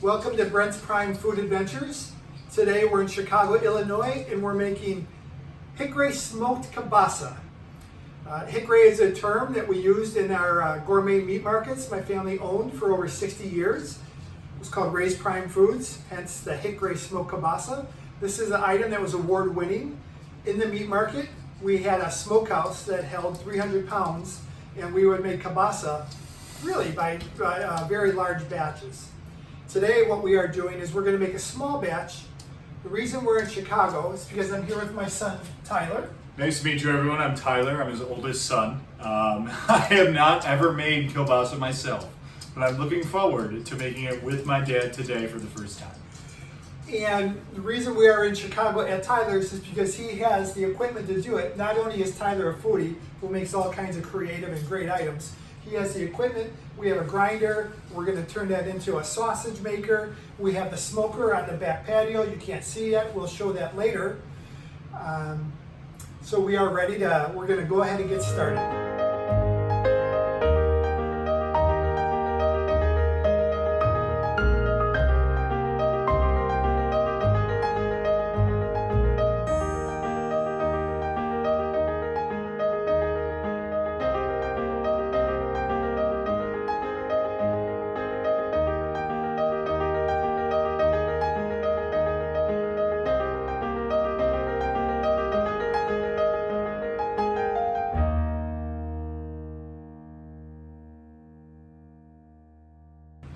Welcome to Brent's Prime Food Adventures. Today we're in Chicago, Illinois, and we're making Hickray Smoked Kielbasa. Hickray is a term that we used in our gourmet meat markets my family owned for over 60 years. It was called Raised Prime Foods, hence the Hickray Smoked Kielbasa. This is an item that was award winning. In the meat market, we had a smokehouse that held 300 pounds, and we would make kielbasa really by very large batches. Today what we are doing is we're going to make a small batch. The reason we're in Chicago is because I'm here with my son, Tyler. Nice to meet you, everyone. I'm Tyler. I'm his oldest son. I have not ever made kielbasa myself, but I'm looking forward to making it with my dad today for the first time. And the reason we are in Chicago at Tyler's is because he has the equipment to do it. Not only is Tyler a foodie who makes all kinds of creative and great items, he has the equipment. We have a grinder. We're going to turn that into a sausage maker. We have the smoker on the back patio. You can't see yet. We'll show that later. So we are ready to, we're going to go ahead and get started.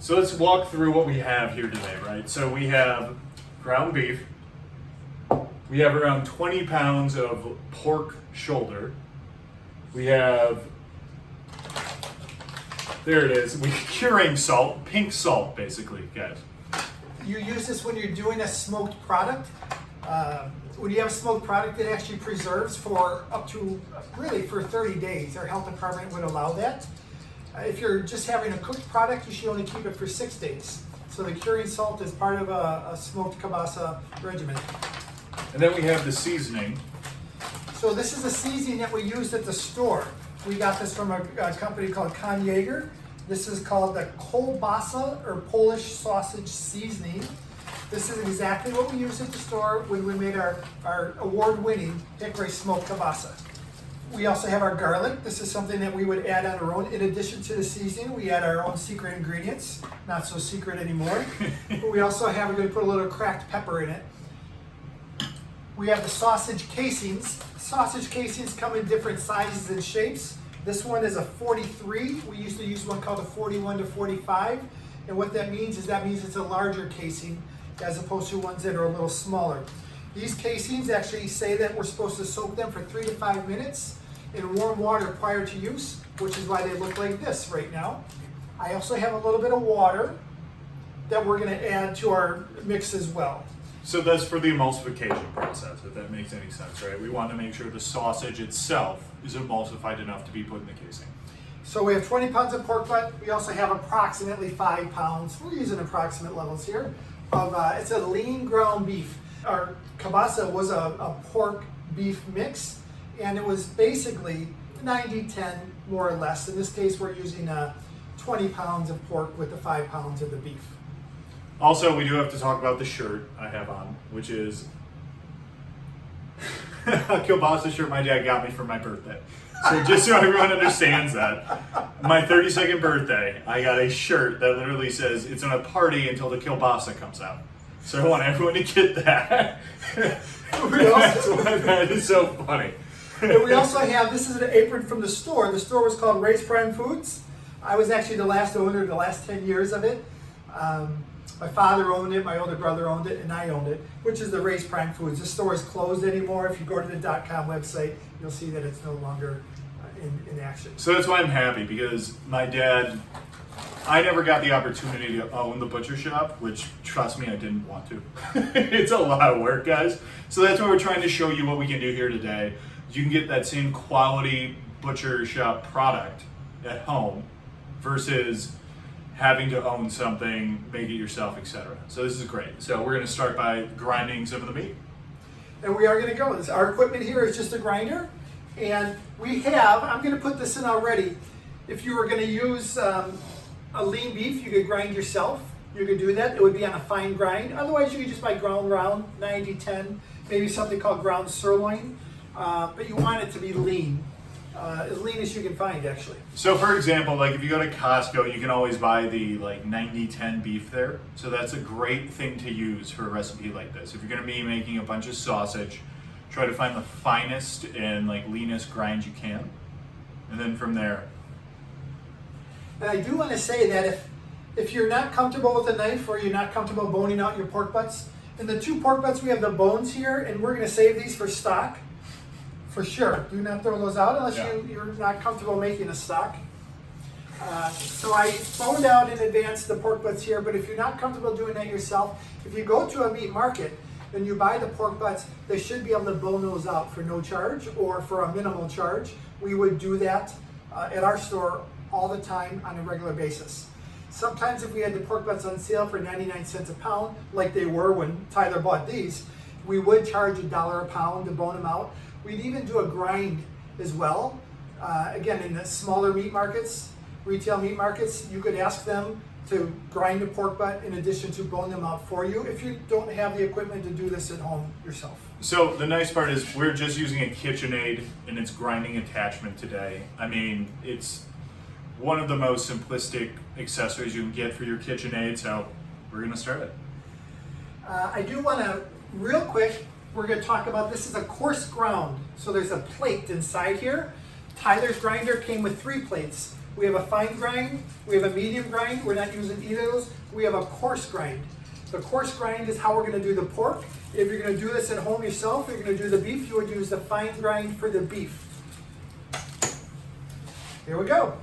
So let's walk through what we have here today, right? So we have ground beef. We have around 20 pounds of pork shoulder. We have, there it is, curing salt, pink salt basically, guys. You use this when you're doing a smoked product. When you have a smoked product, it actually preserves for up to, really for 30 days. Our health department would allow that. If you're just having a cooked product, you should only keep it for 6 days. So the curing salt is part of a smoked kielbasa regimen. And then we have the seasoning. So this is a seasoning that we used at the store. We got this from a company called Collagen. This is called the Kielbasa or Polish sausage seasoning. This is exactly what we used at the store when we made our award-winning Hickray Smoked Kielbasa. We also have our garlic. This is something that we would add on our own. In addition to the seasoning, we add our own secret ingredients. Not so secret anymore. But we also have, we're going to put a little cracked pepper in it. We have the sausage casings. Sausage casings come in different sizes and shapes. This one is a 43. We used to use one called a 41 to 45. And what that means is it's a larger casing as opposed to ones that are a little smaller. These casings actually say that we're supposed to soak them for 3 to 5 minutes in warm water prior to use, which is why they look like this right now. I also have a little bit of water that we're going to add to our mix as well. So that's for the emulsification process, if that makes any sense, right? We want to make sure the sausage itself is emulsified enough to be put in the casing. So we have 20 pounds of pork butt. We also have approximately 5 pounds. We're using approximate levels here. It's a lean ground beef. Our kielbasa was a pork beef mix, and it was basically 90-10 more or less. In this case, we're using 20 pounds of pork with the 5 pounds of the beef. Also, we do have to talk about the shirt I have on, which is a kielbasa shirt my dad got me for my birthday. So just so everyone understands that, my 32nd birthday, I got a shirt that literally says it's on a party until the kielbasa comes out. So I want everyone to get that. That's why that is so funny. And we also have, this is an apron from the store. The store was called Raised Prime Foods. I was actually the last owner the last 10 years of it. My father owned it, my older brother owned it, and I owned it, which is the Raised Prime Foods. This store is closed anymore. If you go to the .com website, you'll see that it's no longer in action. So that's why I'm happy, because my dad, I never got the opportunity to own the butcher shop, which, trust me, I didn't want to. It's a lot of work, guys. So that's why we're trying to show you what we can do here today. You can get that same quality butcher shop product at home versus having to own something, make it yourself, etc. So this is great. So we're going to start by grinding some of the meat. And we are going to go. Our equipment here is just a grinder. And we have, I'm going to put this in already. If you were going to use a lean beef, you could grind yourself. you could do that. It would be on a fine grind. Otherwise, you could just buy ground round, 90-10, maybe something called ground sirloin. But you want it to be lean. As lean as you can find, actually. So for example, like if you go to Costco, you can always buy the like 90-10 beef there. So that's a great thing to use for a recipe like this. If you're gonna be making a bunch of sausage, try to find the finest and like leanest grind you can. And then from there. And I do want to say that if you're not comfortable with a knife or you're not comfortable boning out your pork butts, in the 2 pork butts we have the bones here, and we're gonna save these for stock. For sure, do not throw those out unless you're not comfortable making a stock. So I boned out in advance the pork butts here, but if you're not comfortable doing that yourself, if you go to a meat market and you buy the pork butts, they should be able to bone those out for no charge or for a minimal charge. We would do that at our store all the time on a regular basis. Sometimes if we had the pork butts on sale for 99 cents a pound, like they were when Tyler bought these, we would charge $1 a pound to bone them out. We'd even do a grind as well. Again, in the smaller meat markets, retail meat markets, you could ask them to grind a pork butt in addition to bone them out for you if you don't have the equipment to do this at home yourself. So the nice part is we're just using a KitchenAid and its grinding attachment today. I mean, it's one of the most simplistic accessories you can get for your KitchenAid, so we're gonna start it. I do wanna, real quick, we're going to talk about, this is a coarse ground. So there's a plate inside here. Tyler's grinder came with 3 plates. We have a fine grind, we have a medium grind, we're not using either of those. We have a coarse grind. The coarse grind is how we're going to do the pork. If you're going to do this at home yourself, if you're going to do the beef, you would use the fine grind for the beef. Here we go.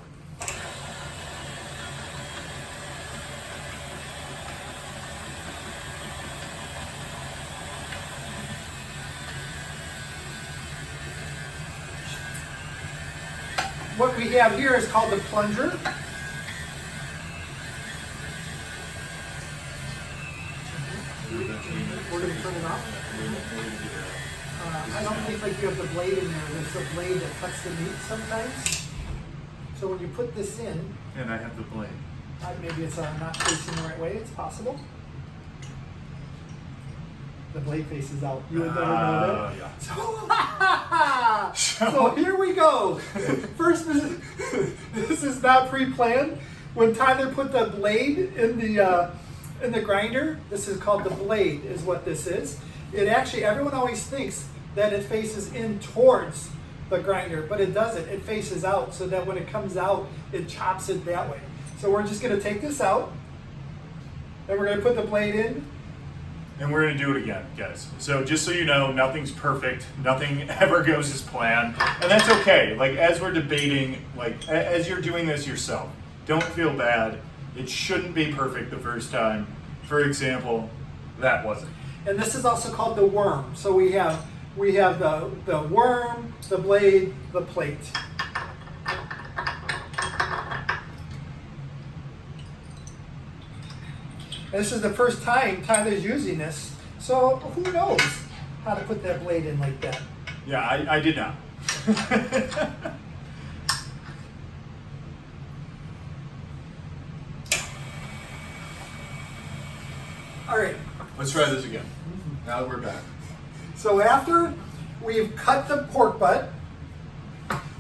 What we have here is called the plunger. We're going to turn it off. I don't think like you have the blade in there. There's a blade that cuts the meat sometimes. So when you put this in, And I have the blade. maybe it's not facing the right way. It's possible. The blade faces out. You would never know that. Yeah. So here we go. First, this is not pre-planned. When Tyler put the blade in the grinder, this is called the blade, is what this is. It actually, everyone always thinks that it faces in towards the grinder, but it doesn't. It faces out, so that when it comes out, it chops it that way. So we're just going to take this out, and we're going to put the blade in. And we're gonna do it again, guys. So just so you know, nothing's perfect. Nothing ever goes as planned. And that's okay. Like as we're debating, like as you're doing this yourself, don't feel bad. It shouldn't be perfect the first time. For example, that wasn't. And this is also called the worm. So we have the worm, the blade, the plate. And this is the first time Tyler's using this, so who knows how to put that blade in like that. Yeah, I did not. All right. Let's try this again. Now that we're back. So after we've cut the pork butt,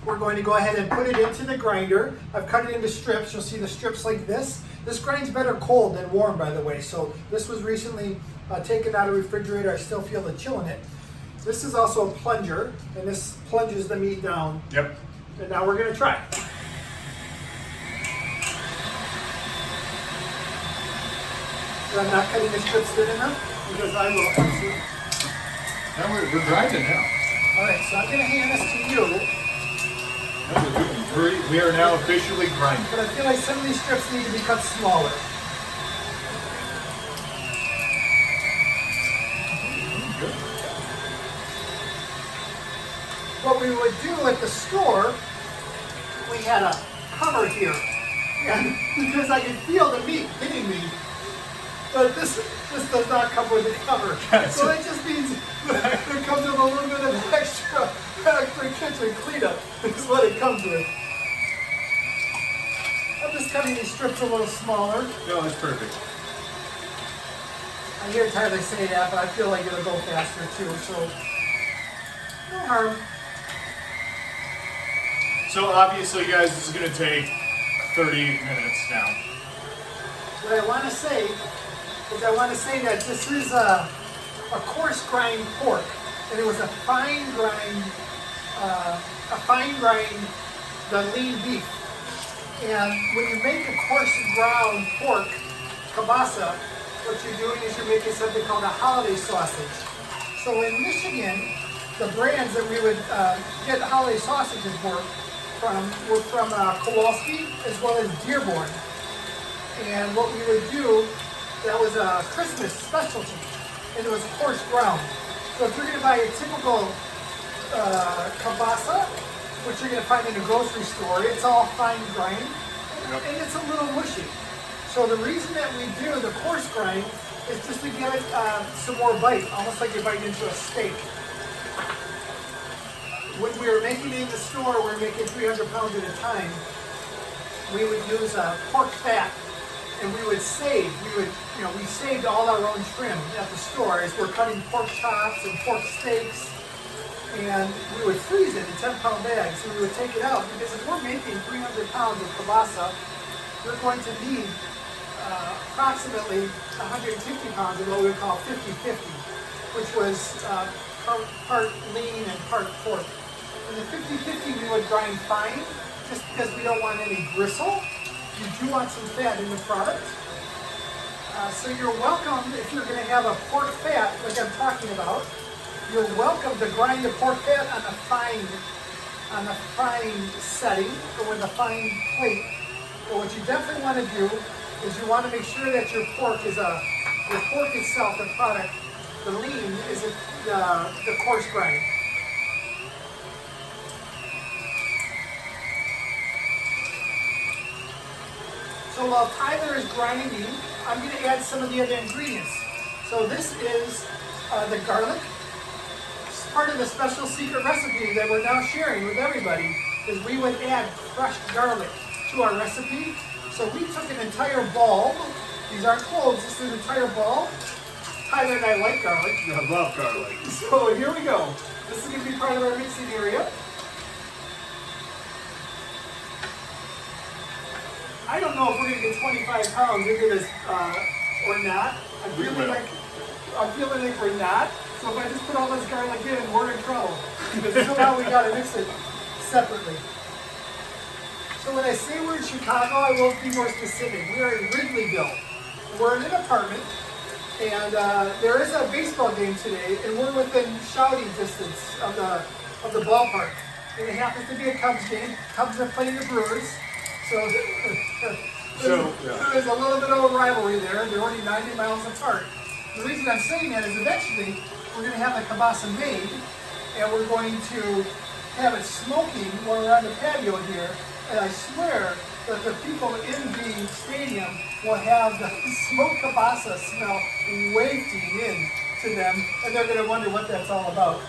we're going to go ahead and put it into the grinder. I've cut it into strips. You'll see the strips like this. This grinds better cold than warm, by the way. So this was recently taken out of the refrigerator. I still feel the chill in it. This is also a plunger, and this plunges the meat down. Yep. And now we're going to try. So I'm not cutting the strips thin enough because I will absolutely. Now we're grinding now. All right, so I'm going to hand this to you. We are now officially grinding. But I feel like some of these strips need to be cut smaller. What we would do at the store, we had a cover here. And because I could feel the meat hitting me, but this does not come with a cover. So it just means that it comes with a little bit of extra kitchen cleanup. Is what it comes with. I'm just cutting these strips a little smaller. No, that's perfect. I hear Tyler say that, but I feel like it'll go faster too, so no harm. So obviously, guys, this is going to take 30 minutes now. What I want to say is that this is a coarse grind pork, and it was a fine grind, the lean beef. And when you make a coarse ground pork kielbasa, what you're doing is you're making something called a holiday sausage. So in Michigan, the brands that we would get holiday sausages were from Kowalski as well as Dearborn. And what we would do, that was a Christmas specialty, and it was coarse ground. So if you're going to buy a typical kielbasa, which you're going to find in a grocery store, it's all fine grind, and it's a little mushy. So the reason that we do the coarse grind is just to give it some more bite, almost like you bite into a steak. When we were making it in the store, we were making 300 pounds at a time. We would use pork fat, and we would save. We saved all our own trim at the store as we're cutting pork chops and pork steaks, and we would freeze it in 10-pound bags. So we would take it out because if we're making 300 pounds of kielbasa, we're going to need approximately 150 pounds of what we would call 50-50, which was part lean and part pork. And the 50-50 we would grind fine, just because we don't want any gristle. You do want some fat in the product. So you're welcome, if you're going to have a pork fat, like I'm talking about, you're welcome to grind the pork fat on a fine setting, or with a fine plate. But what you definitely want to do is you want to make sure that your pork itself, the product, the lean, is the coarse grind. So while Tyler is grinding, I'm going to add some of the other ingredients. So this is the garlic. It's part of the special secret recipe that we're now sharing with everybody, is we would add crushed garlic to our recipe. So we took an entire bulb. These aren't cloves, this is an entire bulb. Tyler and I like garlic. I love garlic. So here we go. This is going to be part of our mixing area. I don't know if we're going to get 25 pounds into this or not. I'm feeling like we're not. So if I just put all this garlic in, we're in trouble. Because somehow we got to mix it separately. So when I say we're in Chicago, I will be more specific. We are in Wrigleyville. We're in an apartment, and there is a baseball game today, and we're within shouting distance of the ballpark. And it happens to be a Cubs game. Cubs are playing the Brewers. So there's a little bit of a rivalry there. They're only 90 miles apart. The reason I'm saying that is eventually we're going to have the kielbasa made, and we're going to have it smoking while we're on the patio here. And I swear that the people in the stadium will have the smoked kielbasa smell wafting in to them, and they're going to wonder what that's all about.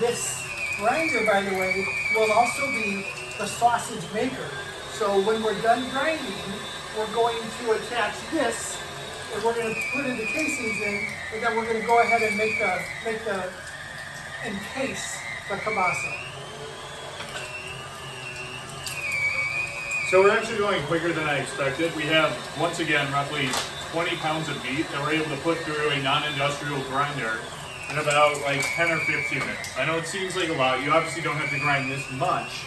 This grinder, by the way, will also be the sausage maker. So when we're done grinding, we're going to attach this, and we're going to put in the casings in, and then we're going to go ahead and make the encase the kielbasa. So we're actually going quicker than I expected. We have, once again, roughly 20 pounds of meat that we're able to put through a non-industrial grinder in about like 10 or 15 minutes. I know it seems like a lot. You obviously don't have to grind this much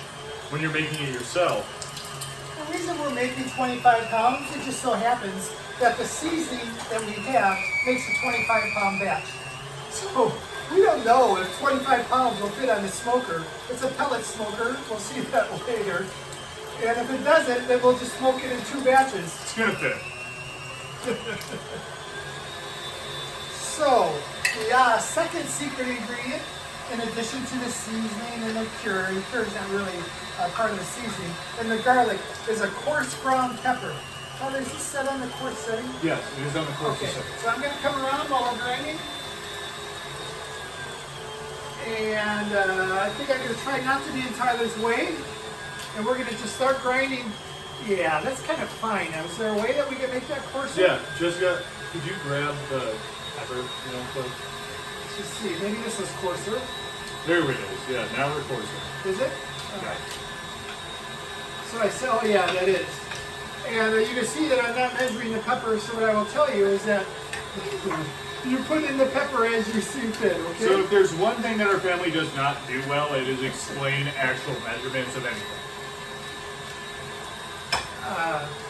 when you're making it yourself. The reason we're making 25 pounds, it just so happens that the seasoning that we have makes a 25-pound batch. So we don't know if 25 pounds will fit on the smoker. It's a pellet smoker. We'll see that later. And if it doesn't, then we'll just smoke it in 2 batches. It's gonna fit. So, the second secret ingredient, in addition to the seasoning and the curry is not really part of the seasoning, and the garlic, is a coarse ground pepper. Tyler, is this set on the coarse setting? Yes, it is on the coarse setting. So I'm going to come around while we're grinding. And I think I'm going to try not to be in Tyler's way. And we're going to just start grinding Yeah, that's kind of fine. Now, is there a way that we can make that coarser? Yeah, Jessica, could you grab the pepper, quick? Let's just see. Maybe this is coarser. There it is. Yeah, now we're coarser. Is it? Okay. So I said, oh yeah, that is. And you can see that I'm not measuring the pepper, so what I will tell you is that you put in the pepper as you see fit, okay? So if there's one thing that our family does not do well, it is explain actual measurements of anything.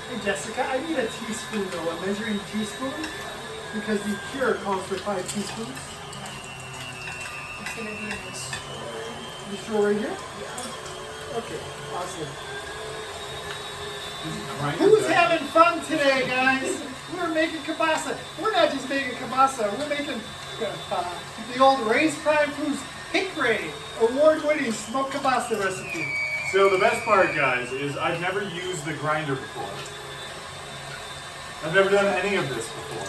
Hey Jessica, I need a teaspoon though, a measuring teaspoon, because the cure calls for 5 teaspoons. It's gonna be in the store. You sure right here? Yeah. Okay, awesome. Grind Who's it having fun today, guys? We're making kielbasa. We're not just making kielbasa, we're making the old Ray's Prime Foods Hickray Award Winning Smoked Kielbasa recipe. So the best part, guys, is I've never used the grinder before. I've never done any of this before.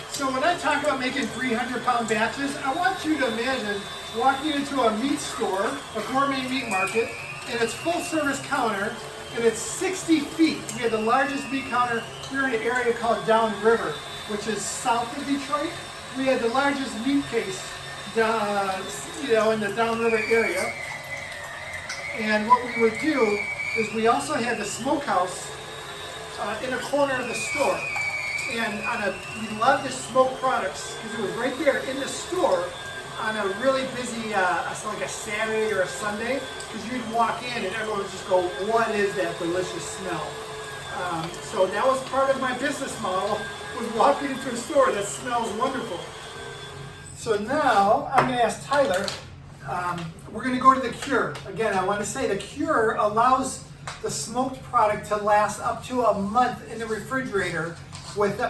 So when I talk about making 300-pound batches, I want you to imagine walking into a meat store, a gourmet meat market, and it's full-service counter, and it's 60 feet. We had the largest meat counter. We were in an area called Downriver, which is south of Detroit. We had the largest meat case down, in the Downriver area. And what we would do is we also had the smokehouse in a corner of the store. And we loved to smoke products because it was right there in the store on a really busy, like a Saturday or a Sunday, because you'd walk in and everyone would just go, what is that delicious smell? So that was part of my business model, was walking into a store that smells wonderful. So now I'm going to ask Tyler, we're going to go to the cure. Again, I want to say the cure allows the smoked product to last up to a month in the refrigerator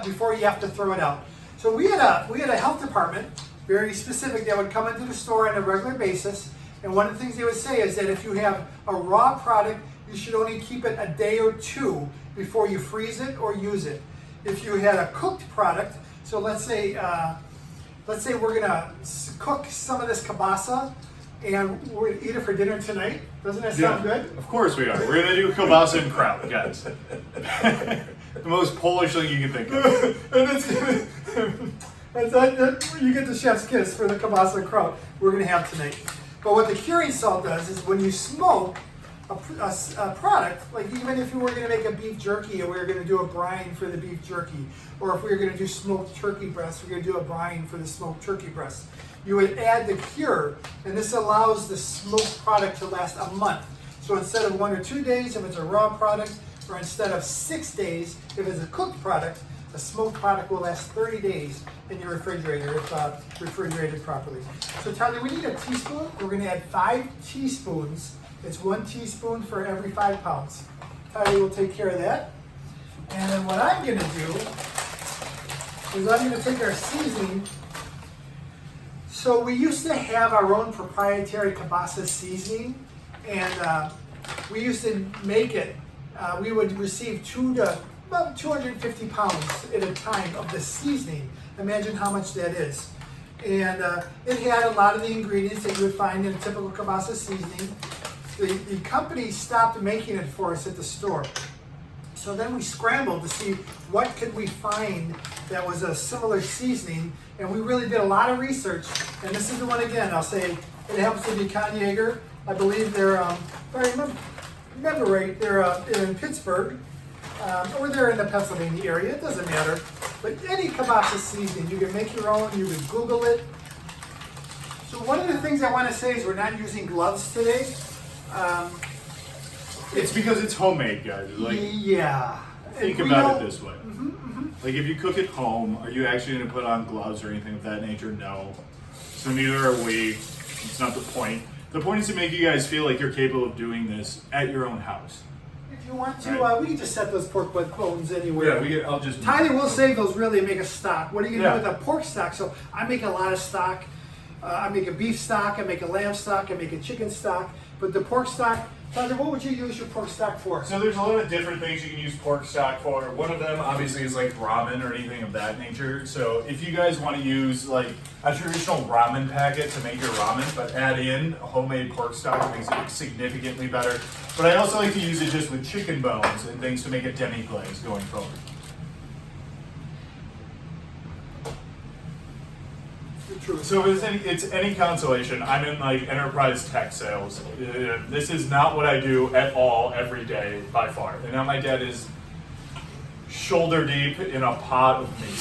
before you have to throw it out. So we had a health department, very specific, that would come into the store on a regular basis, and one of the things they would say is that if you have a raw product, you should only keep it a day or 2 before you freeze it or use it. If you had a cooked product, so let's say we're gonna cook some of this kielbasa and we're gonna eat it for dinner tonight. Doesn't that sound good? Of course we are. We're gonna do kielbasa and kraut, guys. The most Polish thing you can think of. And you get the chef's kiss for the kielbasa and kraut we're gonna have tonight. But what the curing salt does is when you smoke a product, like even if you were going to make a beef jerky and we were going to do a brine for the beef jerky, or if we were going to do smoked turkey breasts, we're going to do a brine for the smoked turkey breasts, you would add the cure, and this allows the smoked product to last a month. So instead of 1 or 2 days if it's a raw product, or instead of 6 days if it's a cooked product, a smoked product will last 30 days in your refrigerator if refrigerated properly. So Tyler, we need a teaspoon. We're going to add 5 teaspoons. It's 1 teaspoon for every 5 pounds. Tyler will take care of that. And then what I'm going to do is I'm going to take our seasoning. So we used to have our own proprietary kielbasa seasoning, and we used to make it. We would receive about 250 pounds at a time of the seasoning. Imagine how much that is. And it had a lot of the ingredients that you would find in a typical kielbasa seasoning. The company stopped making it for us at the store. So then we scrambled to see what could we find that was a similar seasoning, and we really did a lot of research. And this is the one again, I'll say, it happens to be KitchenAid. I believe they're, if I remember right, they're in Pittsburgh, or they're in the Pennsylvania area, it doesn't matter. But any kielbasa seasoning, you can make your own, you can Google it. So one of the things I want to say is we're not using gloves today. It's because it's homemade, guys. Like, yeah. think about it this way. Like, if you cook at home, are you actually going to put on gloves or anything of that nature? No. So neither are we. It's not the point. The point is to make you guys feel like you're capable of doing this at your own house. If you want to, we can just set those pork butt bones anywhere. Yeah, I'll just. Tyler will save those really and make a stock. What are you going to do Yeah. with a pork stock? So I make a lot of stock. I make a beef stock, I make a lamb stock, I make a chicken stock. But the pork stock, Tyler, what would you use your pork stock for? So there's a lot of different things you can use pork stock for. One of them obviously is like ramen or anything of that nature. So if you guys want to use like a traditional ramen packet to make your ramen, but add in a homemade pork stock, it makes it significantly better. But I also like to use it just with chicken bones and things to make a demi-glaze going forward. So if it's any consolation, I'm in like enterprise tech sales. This is not what I do at all every day by far. And now my dad is shoulder deep in a pot of meat.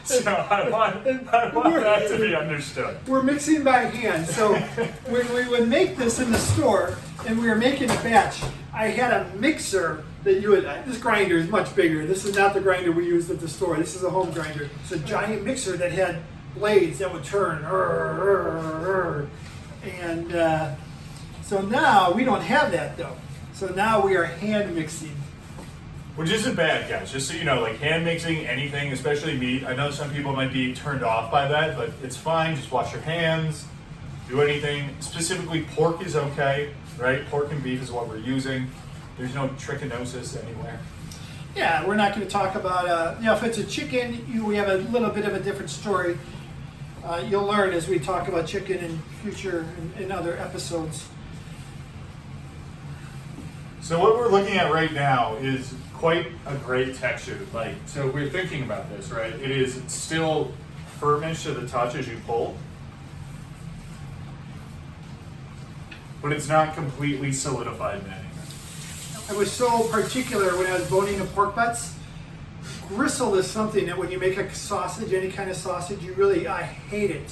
So I want that to be understood. We're mixing by hand. So when we would make this in the store and we were making a batch, I had a mixer that you would, this grinder is much bigger. This is not the grinder we used at the store. This is a home grinder. It's a giant mixer that had blades that would turn. And so now we don't have that though. So now we are hand mixing. Which isn't bad, guys. Just so you know, like hand mixing anything, especially meat. I know some people might be turned off by that, but it's fine. Just wash your hands, do anything. Specifically, pork is okay, right? Pork and beef is what we're using. There's no trichinosis anywhere. Yeah, we're not going to talk about, if it's a chicken, we have a little bit of a different story. You'll learn as we talk about chicken in future, in other episodes. So what we're looking at right now is quite a great texture. Like, so we're thinking about this, right? It is still firmish to the touch as you pull, but it's not completely solidified in any way. I was so particular when I was boning the pork butts. Gristle is something that when you make a sausage, any kind of sausage, I hate it.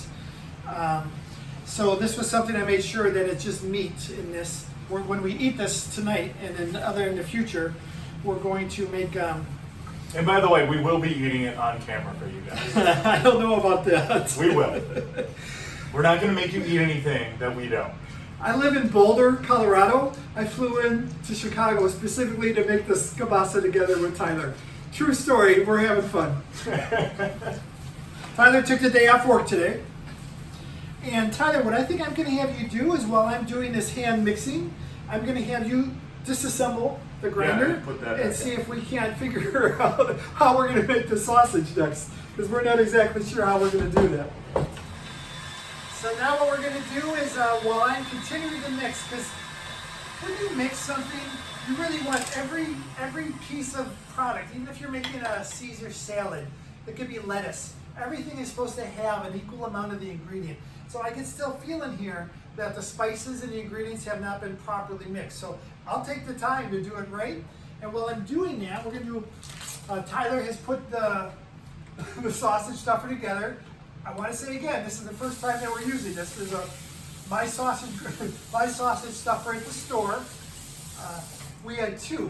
So this was something I made sure that it's just meat in this. When we eat this tonight and then in the future, we're going to make... And by the way, we will be eating it on camera for you guys. I don't know about that. We will. We're not going to make you eat anything that we don't. I live in Boulder, Colorado. I flew in to Chicago specifically to make this kielbasa together with Tyler. True story, we're having fun. Tyler took the day off work today. And Tyler, what I think I'm going to have you do is while I'm doing this hand mixing, I'm going to have you disassemble the grinder and see if we can't figure out how we're going to make the sausage next. Because we're not exactly sure how we're going to do that. So now what we're going to do is while I'm continuing to mix, because when you mix something, you really want every piece of product, even if you're making a Caesar salad, it could be lettuce. Everything is supposed to have an equal amount of the ingredient. So I can still feel in here that the spices and the ingredients have not been properly mixed. So I'll take the time to do it right. And while I'm doing that, we're going to do, Tyler has put the sausage stuffer together. I want to say again, this is the first time that we're using this. There's my sausage stuffer at the store. We had two.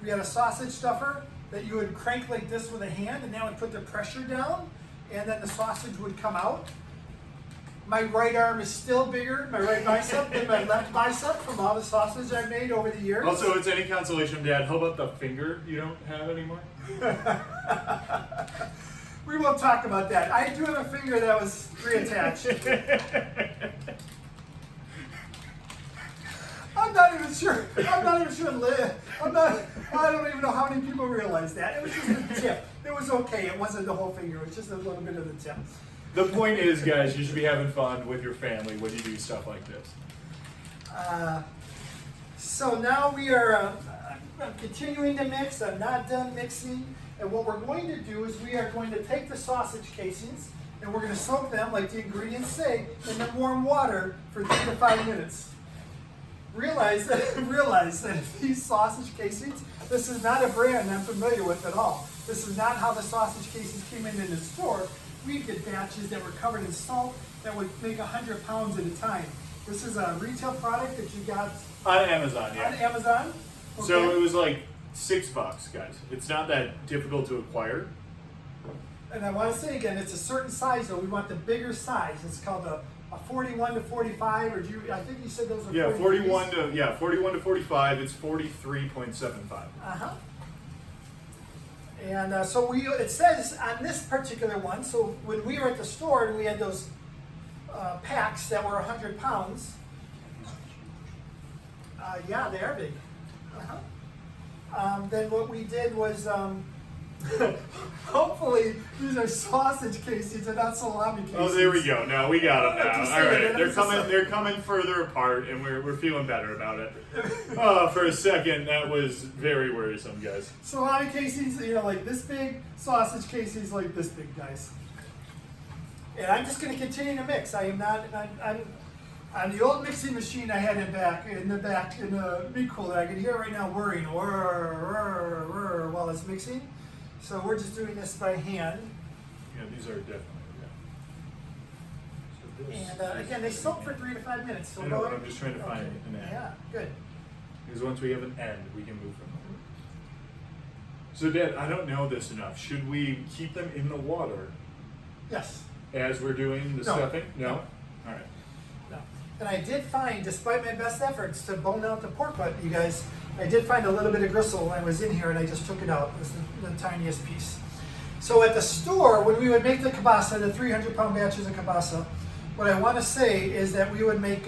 We had a sausage stuffer that you would crank like this with a hand, and that would put the pressure down, and then the sausage would come out. My right arm is still bigger, my right bicep, than my left bicep from all the sausage I've made over the years. Also, it's any consolation, Dad, how about the finger you don't have anymore? We won't talk about that. I do have a finger that was reattached. I'm not even sure. I don't even know how many people realize that. It was just a tip. It was okay. It wasn't the whole finger. It was just a little bit of the tip. The point is, guys, you should be having fun with your family when you do stuff like this. So now we are I'm continuing to mix. I'm not done mixing. And what we're going to do is we are going to take the sausage casings and we're going to soak them, like the ingredients say, in the warm water for 3 to 5 minutes. Realize that if these sausage casings, this is not a brand I'm familiar with at all. This is not how the sausage casings came in the store. We get batches that were covered in salt that would make 100 pounds at a time. This is a retail product that you got on Amazon, yeah. On Amazon? Okay. So it was like $6, guys. It's not that difficult to acquire. And I want to say again, it's a certain size though. We want the bigger size. It's called a 41 to 45, or I think you said those were 41 to 45. It's 43.75. And so it says on this particular one. So when we were at the store and we had those packs that were 100 pounds, Yeah, they are big. Then what we did was, hopefully these are sausage casings and not salami casings. Oh, there we go. No, we got them now. Just All saying, right, they're coming further apart, and we're feeling better about it. Oh, for a second, that was very worrisome, guys. Salami casings, like this big. Sausage casings like this big, guys. And I'm just going to continue to mix. I am not. I'm on the old mixing machine I had in the meat cooler. I can hear it right now whirring, while it's mixing. So we're just doing this by hand. Yeah, these are definitely. Yeah. So And again, they soak for 3 to 5 minutes. So I know, but I'm just trying to find an end. Yeah, good. Because once we have an end, we can move from there. So, Dad, I don't know this enough. Should we keep them in the water Yes. as we're doing the No. stuffing? No? All right. No. And I did find, despite my best efforts to bone out the pork butt, you guys, I did find a little bit of gristle when I was in here, and I just took it out. It was the tiniest piece. So at the store, when we would make the kielbasa, the 300-pound batches of kielbasa, what I want to say is that we would make,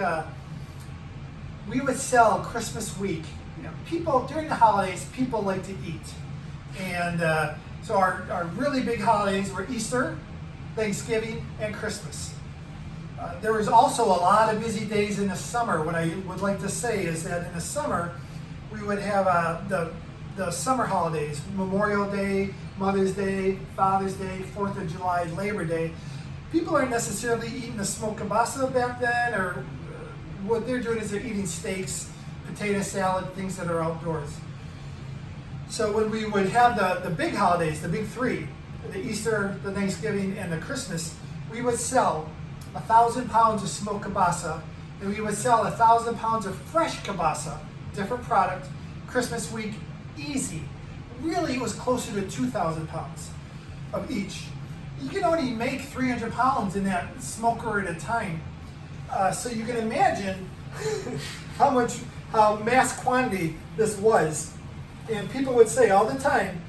we would sell Christmas week. People, during the holidays, people like to eat. And so our really big holidays were Easter, Thanksgiving, and Christmas. There was also a lot of busy days in the summer. What I would like to say is that in the summer, we would have the summer holidays, Memorial Day, Mother's Day, Father's Day, 4th of July, Labor Day. People aren't necessarily eating the smoked kielbasa back then, or what they're doing is they're eating steaks, potato salad, things that are outdoors. So when we would have the big holidays, the big three, the Easter, the Thanksgiving, and the Christmas, we would sell 1,000 pounds of smoked kielbasa, and we would sell 1,000 pounds of fresh kielbasa, different product, Christmas week, easy. Really, it was closer to 2,000 pounds of each. You can only make 300 pounds in that smoker at a time. So you can imagine how mass quantity this was. And people would say all the time,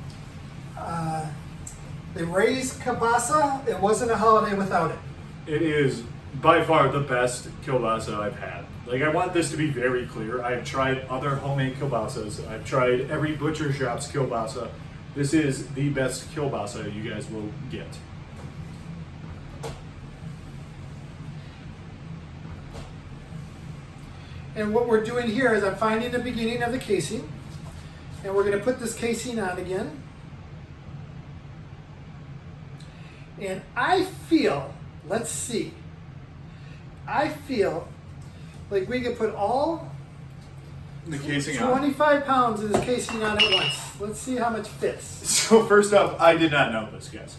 they raised kielbasa, it wasn't a holiday without it. It is by far the best kielbasa I've had. Like, I want this to be very clear. I've tried other homemade kielbasas. I've tried every butcher shop's kielbasa. This is the best kielbasa you guys will get. And what we're doing here is I'm finding the beginning of the casing, and we're going to put this casing on again. And I feel, let's see, I feel like we could put all The casing on. 25 pounds of this casing on at once. Let's see how much fits. So first off, I did not know this, guys.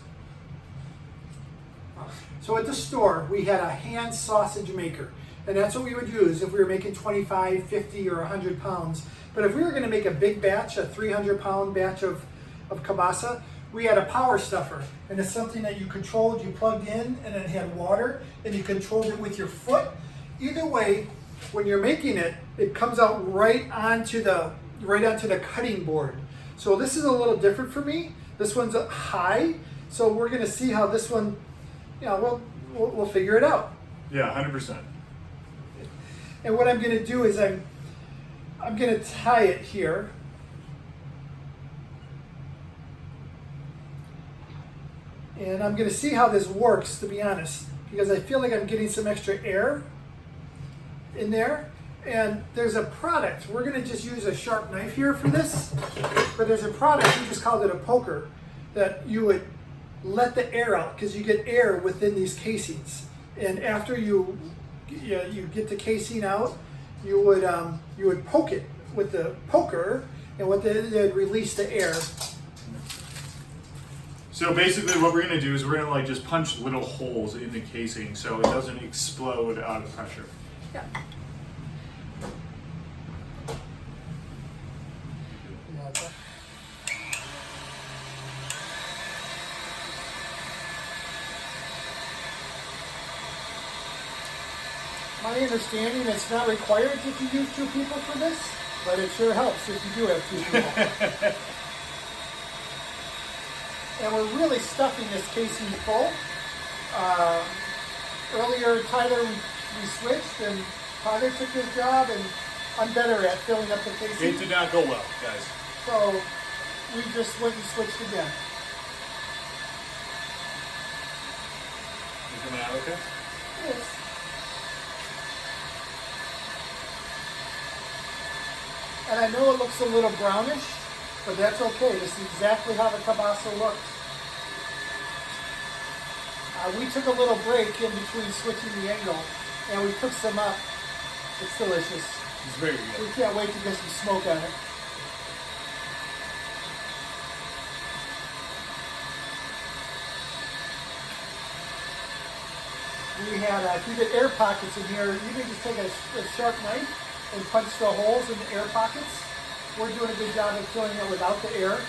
So at the store, we had a hand sausage maker. And that's what we would use if we were making 25, 50, or 100 pounds. But if we were going to make a big batch, a 300-pound batch of kielbasa, we had a power stuffer. And it's something that you controlled, you plugged in, and it had water, and you controlled it with your foot. Either way, when you're making it, it comes out right onto the cutting board. So this is a little different for me. This one's high, so we're going to see how this one, we'll figure it out. Yeah, 100%. And what I'm going to do is I'm going to tie it here. And I'm going to see how this works, to be honest, because I feel like I'm getting some extra air in there. And there's a product. We're going to just use a sharp knife here for this. But there's a product, we just called it a poker, that you would let the air out, because you get air within these casings. And after you get the casing out, you would poke it with the poker, and what they'd release the air. So basically what we're going to do is we're going to like just punch little holes in the casing so it doesn't explode out of pressure. Yeah. My understanding, it's not required that you use 2 people for this, but it sure helps if you do have 2 people. And we're really stuffing this casing full. Earlier, Tyler, we switched, and Tyler took his job, and I'm better at filling up the casing. It did not go well, guys. So we just went and switched again. You coming out okay? Yes. And I know it looks a little brownish, but that's okay. This is exactly how the kielbasa looks. We took a little break in between switching the angle, and we cooked some up. It's delicious. It's very good. We can't wait to get some smoke on it. We had, if you get air pockets in here, you can just take a sharp knife and punch the holes in the air pockets. We're doing a good job of filling it without the air.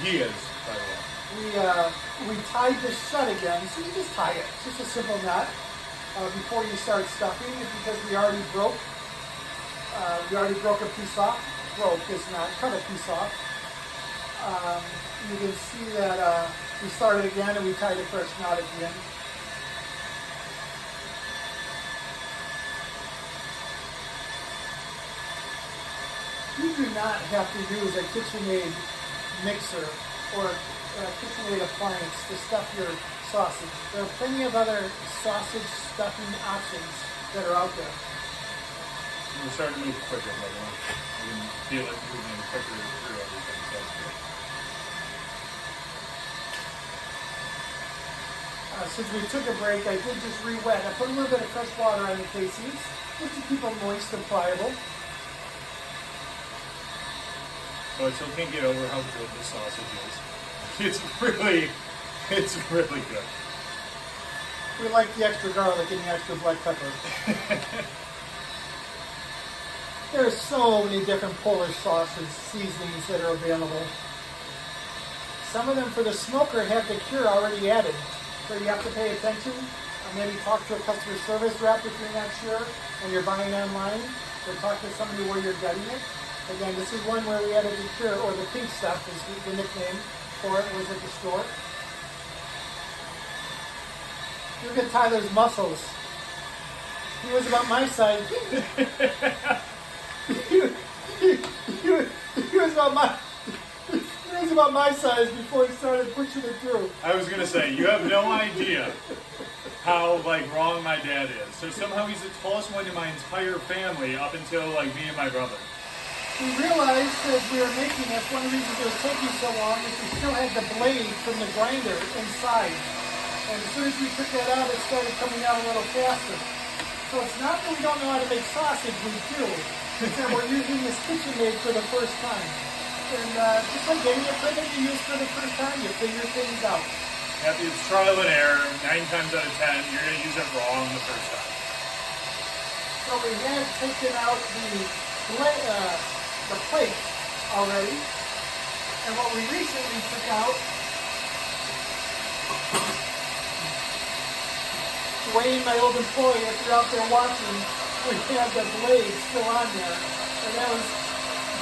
He is, by the way. We tied this shut again, so you just tie it. It's just a simple knot before you start stuffing it, because we already broke a piece off. Broke is not, cut a piece off. You can see that we started again and we tied a fresh knot at the end. You do not have to use a KitchenAid mixer or a KitchenAid appliance to stuff your sausage. There are plenty of other sausage stuffing options that are out there. We're starting to move quicker, by the way. I can feel it moving quicker through everything. So. Since we took a break, I did just re-wet. I put a little bit of fresh water on the casings just to keep them moist and pliable. So I still can't get over how good this sausage is. It's really good. We like the extra garlic and the extra black pepper. There's so many different Polish sausage seasonings that are available. Some of them for the smoker have the cure already added. So you have to pay attention. Maybe talk to a customer service rep if you're not sure and you're buying online, or talk to somebody where you're getting it. Again, this is one where we added the cure, or the pink stuff is the nickname for it, was at the store. Look at Tyler's muscles. He was about my size. he was about my size before he started pushing it through. I was gonna say, you have no idea how wrong my dad is. So somehow he's the tallest one in my entire family up until me and my brother. We realized as we were making this, one of the reasons it was taking so long is we still had the blade from the grinder inside. And as soon as we took that out, it started coming out a little faster. So it's not that we don't know how to make sausage, we do. It's that we're using this KitchenAid for the first time. And just like any equipment you use for the first time, you figure things out. Yep, it's trial and error. 9 times out of 10, you're going to use it wrong the first time. So we had taken out the plate already. And what we recently took out, Wayne, my old employee, if you're out there watching, we had the blade still on there. And that was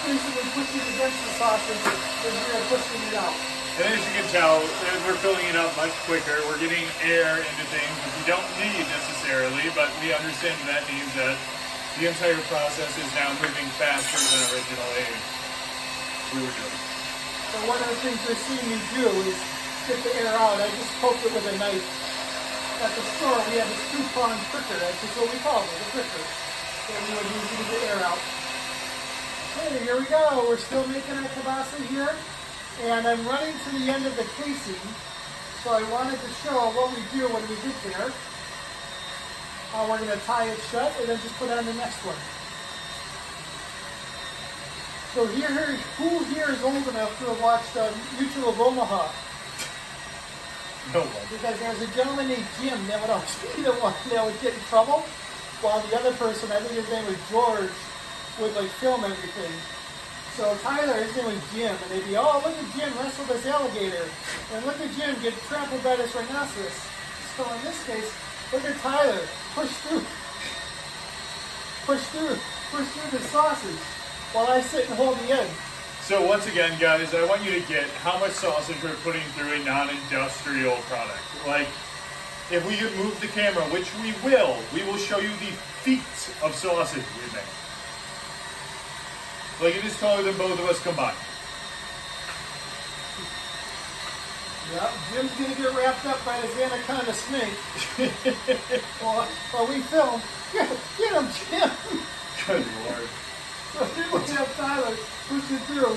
basically pushing against the sausage as we were pushing it out. And as you can tell, we're filling it up much quicker. We're getting air into things which we don't need necessarily, but we understand that means that the entire process is now moving faster than originally we were doing. So one of the things you're seeing me do is get the air out. I just poke it with a knife. At the store, we have a 2-prong pricker. That's just what we call it, a pricker. And we would use it to get air out. Okay, here we go. We're still making our kielbasa here. And I'm running to the end of the casing. So I wanted to show what we do when we get there. We're going to tie it shut and then just put on the next one. So who here is old enough to have watched Mutual of Omaha? No one. Because there was a gentleman named Jim that would always be the one that would get in trouble, while the other person, I think his name was George, would film everything. So Tyler, his name was Jim, and they'd be, oh, look at Jim wrestle this alligator, and look at Jim get trampled by this rhinoceros. So in this case, look at Tyler, push through the sausage, while I sit and hold the end. So once again, guys, I want you to get how much sausage we're putting through a non-industrial product. if we can move the camera, which we will show you the feats of sausage we make. Like, it is taller than both of us combined. Yeah, Jim's gonna get wrapped up by this anaconda snake. while we film. Get him, Jim! Good Lord. So here we have Tyler pushing through.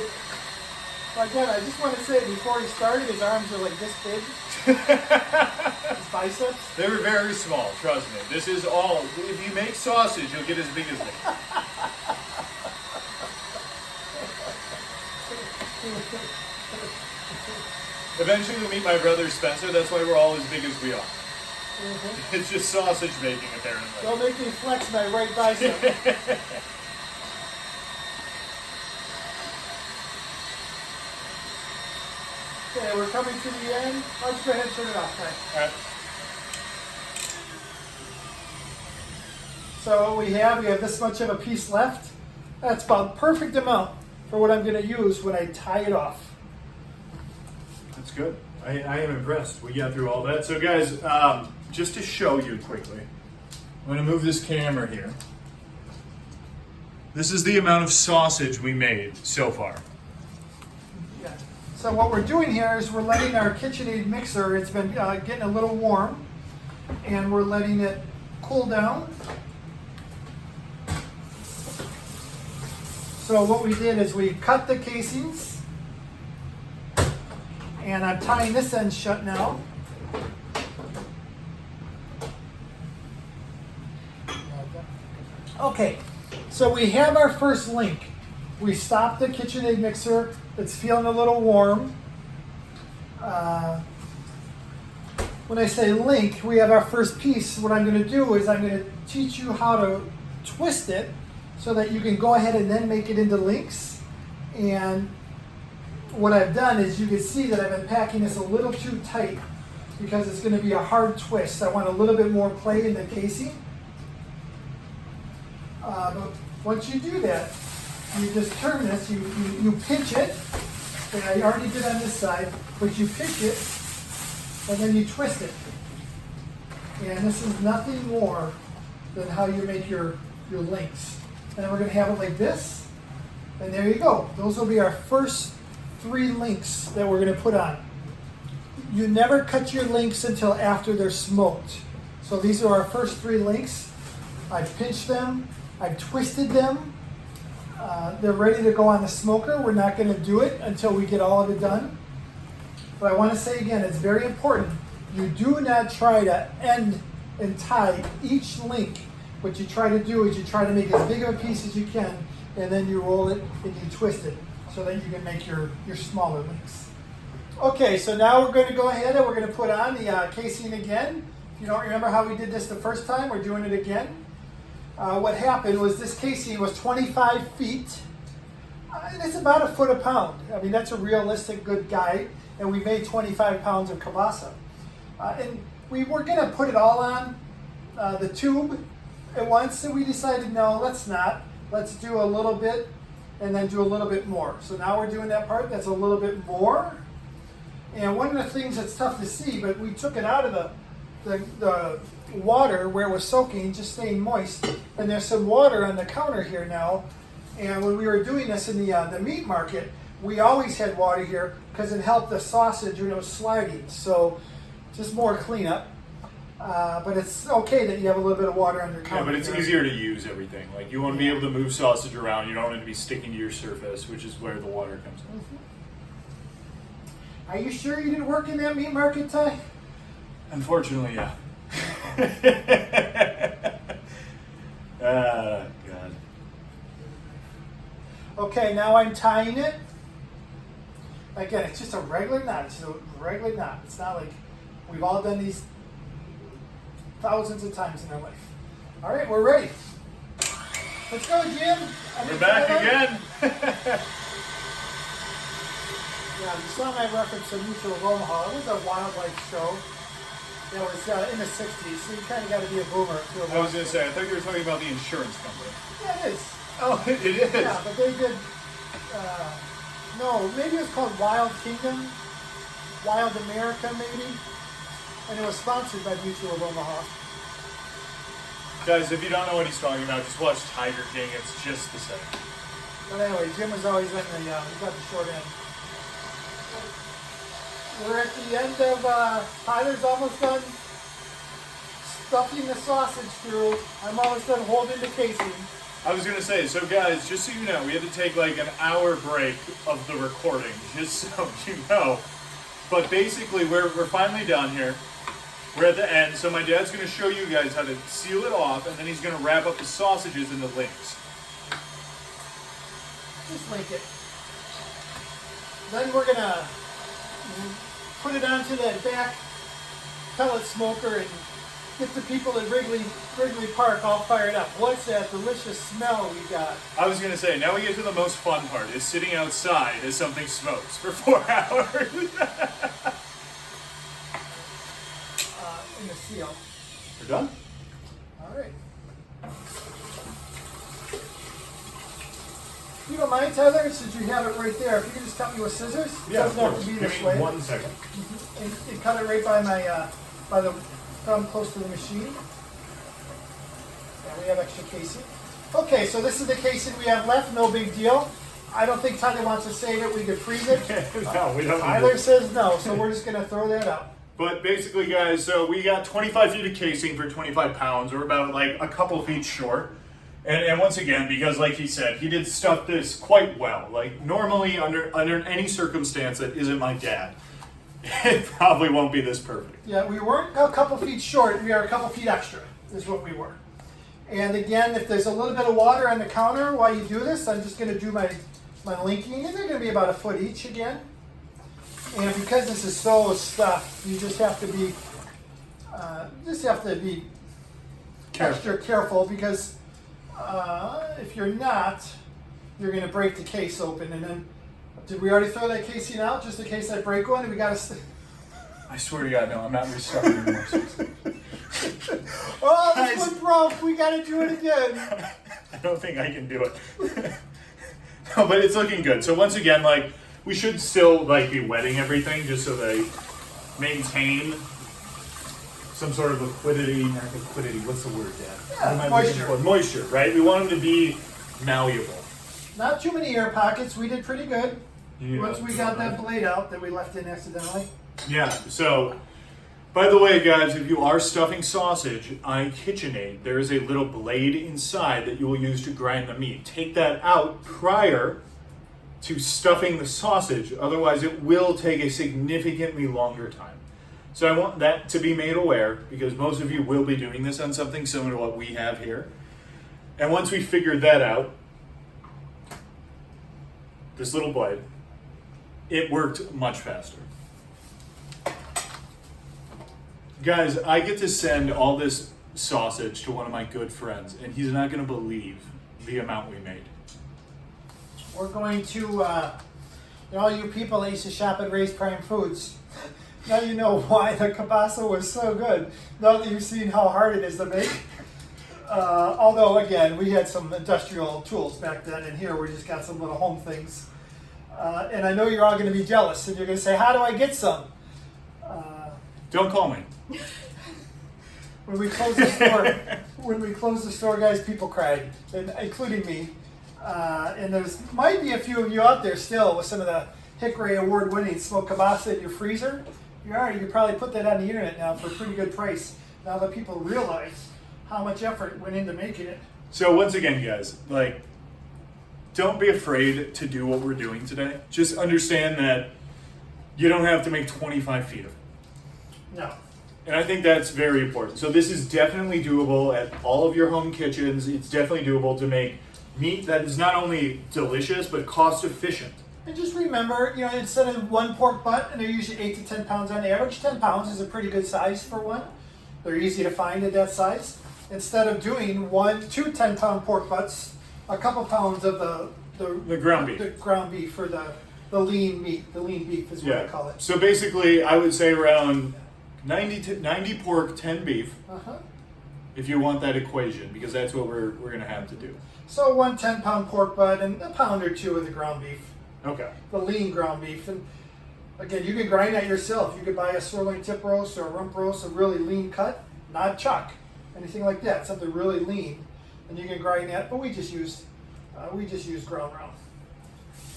Again, I just want to say, before he started, his arms are like this big. His biceps. They were very small, trust me. This is all, if you make sausage, you'll get as big as they. Eventually you'll meet my brother Spencer, that's why we're all as big as we are. Mm-hmm. It's just sausage making, apparently. Don't make me flex my right bicep. Okay, we're coming to the end. I'll just go ahead and turn it off. Okay. Alright. So what we have this much of a piece left. That's about perfect amount for what I'm going to use when I tie it off. That's good. I am impressed. We got through all that. So guys, just to show you quickly, I'm going to move this camera here. This is the amount of sausage we made so far. Yeah. So what we're doing here is we're letting our KitchenAid mixer, it's been getting a little warm, and we're letting it cool down. So what we did is we cut the casings, and I'm tying this end shut now. Okay, so we have our first link. We stopped the KitchenAid mixer. It's feeling a little warm. When I say link, we have our first piece. What I'm going to do is I'm going to teach you how to twist it so that you can go ahead and then make it into links. And what I've done is you can see that I've been packing this a little too tight because it's going to be a hard twist. I want a little bit more play in the casing. But once you do that, you just turn this, you pinch it, and I already did on this side, but you pinch it, and then you twist it. And this is nothing more than how you make your links. And then we're going to have it like this, and there you go. Those will be our first 3 links that we're going to put on. You never cut your links until after they're smoked. So these are our first 3 links. I've pinched them, I've twisted them. They're ready to go on the smoker. We're not going to do it until we get all of it done. But I want to say again, it's very important. You do not try to end and tie each link. What you try to do is you try to make as big of a piece as you can, and then you roll it and you twist it so that you can make your smaller links. Okay, so now we're going to go ahead and we're going to put on the casing again. If you don't remember how we did this the first time, we're doing it again. What happened was this casing was 25 feet, and it's about a foot a pound. I mean, that's a realistic good guide, and we made 25 pounds of kielbasa. And we were going to put it all on the tube at once, and we decided, no, let's not. Let's do a little bit, and then do a little bit more. So now we're doing that part that's a little bit more. And one of the things that's tough to see, but we took it out of the water where it was soaking, just staying moist, and there's some water on the counter here now. And when we were doing this in the meat market, we always had water here because it helped the sausage when it was sliding. So just more cleanup. But it's okay that you have a little bit of water on your counter. Yeah, but it's easier to use everything. Like, you want to be able to move sausage around. You don't want it to be sticking to your surface, which is where the water comes in. Are you sure you didn't work in that meat market, Ty? Unfortunately, yeah. God. Okay, now I'm tying it. Again, it's just a regular knot. It's a regular knot. It's not like we've all done these thousands of times in our life. All right, we're ready. Let's go, Jim. We're back again. Yeah, you saw my reference to Mutual of Omaha. It was a wildlife show. It was in the 60s, so you kind of got to be a boomer. I was going to say, I thought you were talking about the insurance company. Yeah, it is. Oh, it is? Yeah, but they did, no, maybe it was called Wild Kingdom, Wild America, maybe. And it was sponsored by Mutual of Omaha. Guys, if you don't know what he's talking about, just watch Tiger King. It's just the same. But anyway, Jim was always in the, he got the short end. We're at the end of, Tyler's almost done stuffing the sausage through. I'm almost done holding the casing. I was gonna say, so guys, just so you know, we had to take like an hour break of the recording, just so you know. But basically, we're finally done here. We're at the end, so my dad's gonna show you guys how to seal it off, and then he's gonna wrap up the sausages in the links. Just link it. Then we're gonna put it onto that back pellet smoker and get the people at Wrigley Park all fired up. What's that delicious smell we got? I was gonna say, now we get to the most fun part, is sitting outside as something smokes for 4 hours. In the seal. We're done? All right. You don't mind, Tyler, since you have it right there. If you can just cut me with scissors. It doesn't have to be this way. 1 second. And cut it right by my by the thumb close to the machine. And we have extra casing. Okay, so this is the casing we have left. No big deal. I don't think Tyler wants to save it. We could freeze it. No, we don't. Tyler says no, so we're just gonna throw that out. But basically, guys, so we got 25 feet of casing for 25 pounds. We're about like a couple feet short. And once again, because like he said, he did stuff this quite well. Like normally under any circumstance that isn't my dad, it probably won't be this perfect. Yeah, we weren't a couple feet short. We are a couple feet extra is what we were. And again, if there's a little bit of water on the counter while you do this, I'm just going to do my linking. And they're going to be about a foot each again. And because this is so stuffed, you just have to be extra careful because if you're not, you're going to break the case open. And then, did we already throw that casing out just in case I break one? And we got to. I swear to God, no, I'm not restarting anymore. Oh, this one broke. We got to do it again. I don't think I can do it. No, but it's looking good. So once again, like, we should still like be wetting everything just so they maintain some sort of liquidity. Not liquidity. What's the word, Dad? Yeah, What am I moisture. looking for? Moisture, right? We want them to be malleable. Not too many air pockets. We did pretty good. Yeah. Once we got that blade out that we left in accidentally. Yeah. So, by the way, guys, if you are stuffing sausage on KitchenAid, there is a little blade inside that you will use to grind the meat. Take that out prior to stuffing the sausage, otherwise it will take a significantly longer time. So I want that to be made aware because most of you will be doing this on something similar to what we have here. And once we figured that out, this little blade, it worked much faster. Guys, I get to send all this sausage to one of my good friends, and he's not going to believe the amount we made. We're going to, all you people that used to shop at Ray's Prime Foods, now you know why the kielbasa was so good. Now that you've seen how hard it is to make. Although, again, we had some industrial tools back then, and here we just got some little home things. And I know you're all going to be jealous, and you're going to say, how do I get some? Don't call me. When we closed the store, guys, people cried, and including me. And there's might be a few of you out there still with some of the Hickray Award Winning Smoked Kielbasa in your freezer. You could probably put that on the internet now for a pretty good price. Now that people realize how much effort went into making it. So once again, guys, like, don't be afraid to do what we're doing today. Just understand that you don't have to make 25 feet of it. No. And I think that's very important. So this is definitely doable at all of your home kitchens. It's definitely doable to make meat that is not only delicious, but cost efficient. And just remember, instead of one pork butt, and they're usually 8 to 10 pounds on average, 10 pounds is a pretty good size for one. They're easy to find at that size. Instead of doing 2 10-pound pork butts, a couple pounds of the ground beef. The ground beef for the lean meat. The lean beef is what I call it. So basically, I would say around 90 pork, 10 beef. Uh-huh. If you want that equation, because that's what we're going to have to do. So 1 10-pound pork butt and a pound or 2 of the ground beef. Okay. The lean ground beef. And Again, you can grind that yourself. You could buy a sirloin tip roast or a rump roast, a really lean cut, not chuck, anything like that, something really lean, and you can grind that. But we just use ground round.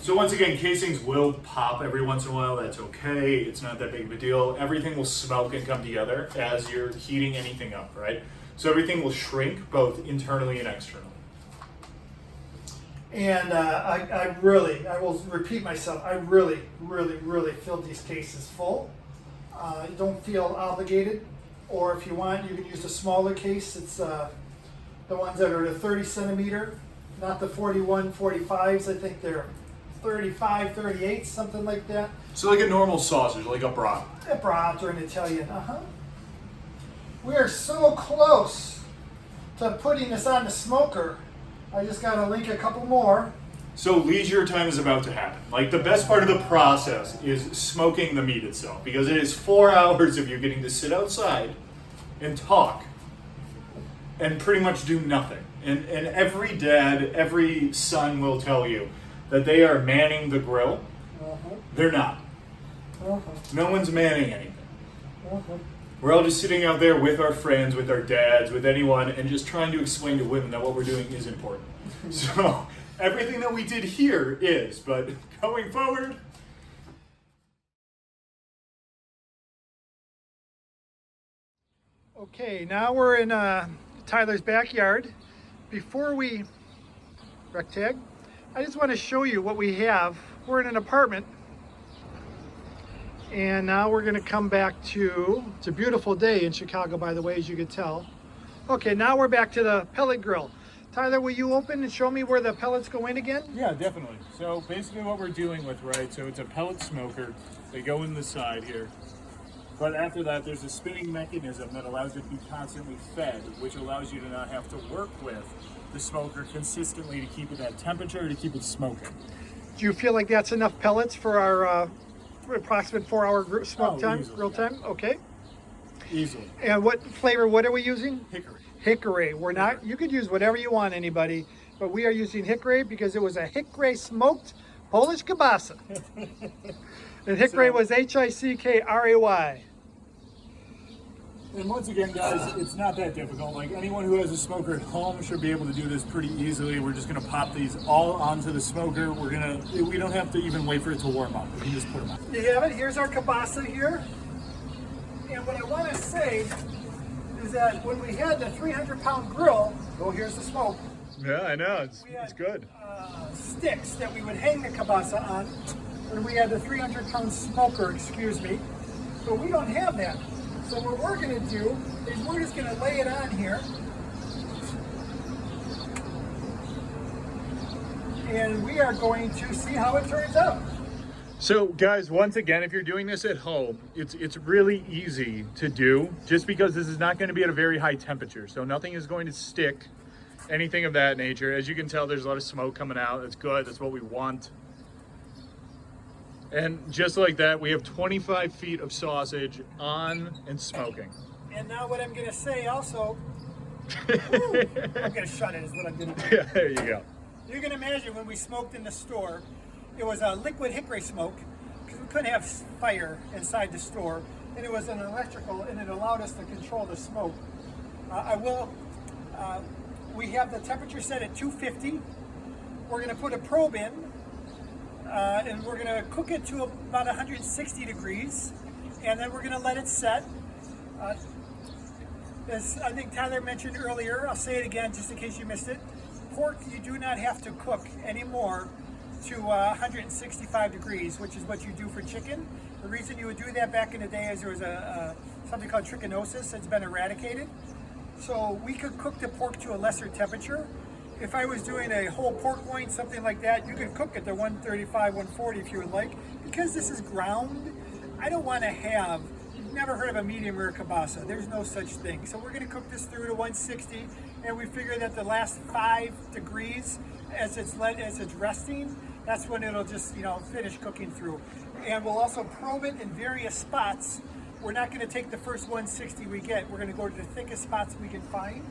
So once again, casings will pop every once in a while. That's okay. It's not that big of a deal. Everything will smoke and come together as you're heating anything up, right? So everything will shrink both internally and externally. And I will repeat myself, I really filled these cases full. Don't feel obligated, or if you want, you can use a smaller case. It's the ones that are the 30 centimeter, not the 41, 45s. I think they're 35, 38, something like that. So like a normal sausage, like a brat. A brat or an Italian, We are so close to putting this on the smoker. I just gotta link a couple more. So leisure time is about to happen. Like the best part of the process is smoking the meat itself, because it is 4 hours of you getting to sit outside and talk and pretty much do nothing. And every dad, every son will tell you that they are manning the grill. They're not. No one's manning anything. We're all just sitting out there with our friends, with our dads, with anyone, and just trying to explain to women that what we're doing is important. So everything that we did here is, but going forward. Okay, now we're in Tyler's backyard. Before we rectag, I just want to show you what we have. We're in an apartment. And now we're going to come back to, it's a beautiful day in Chicago, by the way, as you can tell. Okay, now we're back to the pellet grill. Tyler, will you open and show me where the pellets go in again? Yeah, definitely. So basically what we're dealing with, right, so it's a pellet smoker. They go in the side here. But after that, there's a spinning mechanism that allows it to be constantly fed, which allows you to not have to work with the smoker consistently to keep it at temperature, to keep it smoking. Do you feel like that's enough pellets for our approximate 4-hour smoke time, easily, grill time? Okay. Easily. And what flavor, what are we using? Hickory. Hickray. We're not, you could use whatever you want, anybody, but we are using Hickray because it was a Hickray smoked Polish kielbasa. And Hickray was Hickray. And once again, guys, it's not that difficult. Like anyone who has a smoker at home should be able to do this pretty easily. We're just gonna pop these all onto the smoker. We don't have to even wait for it to warm up. We can just put them on. You have it, here's our kielbasa here. And what I wanna say is that when we had the 300-pound grill, oh, here's the smoke. Yeah, I know, It's good. Sticks that we would hang the kielbasa on when we had the 300-pound smoker, excuse me. But we don't have that. So what we're gonna do is we're just gonna lay it on here. And we are going to see how it turns out. So guys, once again, if you're doing this at home, it's really easy to do just because this is not going to be at a very high temperature. So nothing is going to stick, anything of that nature. As you can tell, there's a lot of smoke coming out. That's good. That's what we want. And just like that, we have 25 feet of sausage on and smoking. And now what I'm going to say also, woo, I'm going to shut it is what I'm going to do. Yeah, there you go. You can imagine when we smoked in the store, it was a liquid hickory smoke because we couldn't have fire inside the store, and it was an electrical, and it allowed us to control the smoke. We have the temperature set at 250. We're going to put a probe in, and we're going to cook it to about 160 degrees, and then we're going to let it set. As I think Tyler mentioned earlier, I'll say it again just in case you missed it. Pork, you do not have to cook anymore to 165 degrees, which is what you do for chicken. The reason you would do that back in the day is there was something called trichinosis that's been eradicated. So we could cook the pork to a lesser temperature. If I was doing a whole pork loin, something like that, you could cook it to 135, 140 if you would like. Because this is ground, I don't want to have, you've never heard of a medium rare kielbasa. There's no such thing. So we're going to cook this through to 160, and we figure that the last 5 degrees as it's resting, that's when it'll just, finish cooking through. And we'll also probe it in various spots. We're not going to take the first 160 we get. We're going to go to the thickest spots we can find.